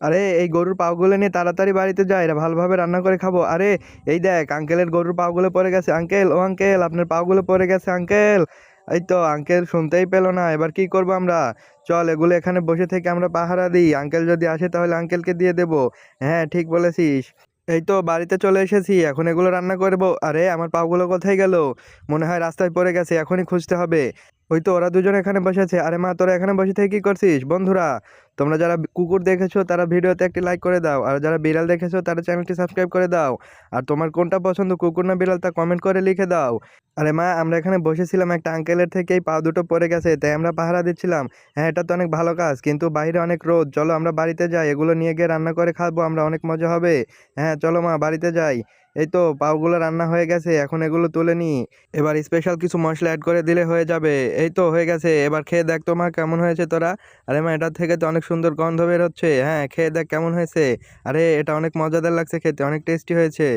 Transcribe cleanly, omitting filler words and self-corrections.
আরে এই গরুর পাগুলো নিয়ে তাড়াতাড়ি বাড়িতে যাই, এরা ভালোভাবে রান্না করে খাবো। আরে এই দেখ আঙ্কেলের গরুর পাগুলো পড়ে গেছে। আঙ্কেল, ও আঙ্কেল, আপনার পাগুলো পড়ে গেছে আঙ্কেল। এই তো আঙ্কেল শুনতেই পেলো না, এবার কি করবো আমরা? চল এগুলো এখানে বসে থেকে আমরা পাহারা দিই, আঙ্কেল যদি আসে তাহলে আঙ্কেলকে দিয়ে দেবো। হ্যাঁ ঠিক বলেছিস। এই তো বাড়িতে চলে এসেছি, এখন এগুলো রান্না করবো। আরে আমার পাগুলো কোথায় গেল? মনে হয় রাস্তায় পড়ে গেছে, এখনই খুঁজতে হবে। ওই তো ওরা দুজন এখানে বসেছে। আরে মা, তোরা এখানে বসে থেকে কি করছিস? বন্ধুরা, তোমরা যারা কুকুর দেখেছো তারা ভিডিওতে একটি লাইক করে দাও, আর যারা বিড়াল দেখেছো তারা চ্যানেলটি সাবস্ক্রাইব করে দাও। আর তোমার কোনটা পছন্দ, কুকুর না বিড়াল, তা কমেন্ট করে লিখে দাও। আরে মা, আমরা এখানে বসেছিলাম, একটা আঙ্কেলের থেকে এই পা দুটো পড়ে গেছে, তাই আমরা পাহারা দিচ্ছিলাম। হ্যাঁ এটা তো অনেক ভালো কাজ, কিন্তু বাইরে অনেক রোদ, চলো আমরা বাড়িতে যাই, এগুলো নিয়ে গিয়ে রান্না করে খাবো আমরা, অনেক মজা হবে। হ্যাঁ চলো মা বাড়িতে যাই। এই তো পাওগুলো রান্না হয়ে গেছে, এখন এগুলো তুলে নি। এবার স্পেশাল কিছু মশলা অ্যাড করে দিলে হয়ে যাবে। এই তো হয়ে গেছে, এবার খেয়ে দেখ তো মা কেমন হয়েছে তোরা। আরে মা, এটার থেকে তো অনেক সুন্দর গন্ধ বের হচ্ছে। হ্যাঁ খেয়ে দেখ কেমন হয়েছে। আরে এটা অনেক মজাদার লাগছে খেতে, অনেক টেস্টি হয়েছে।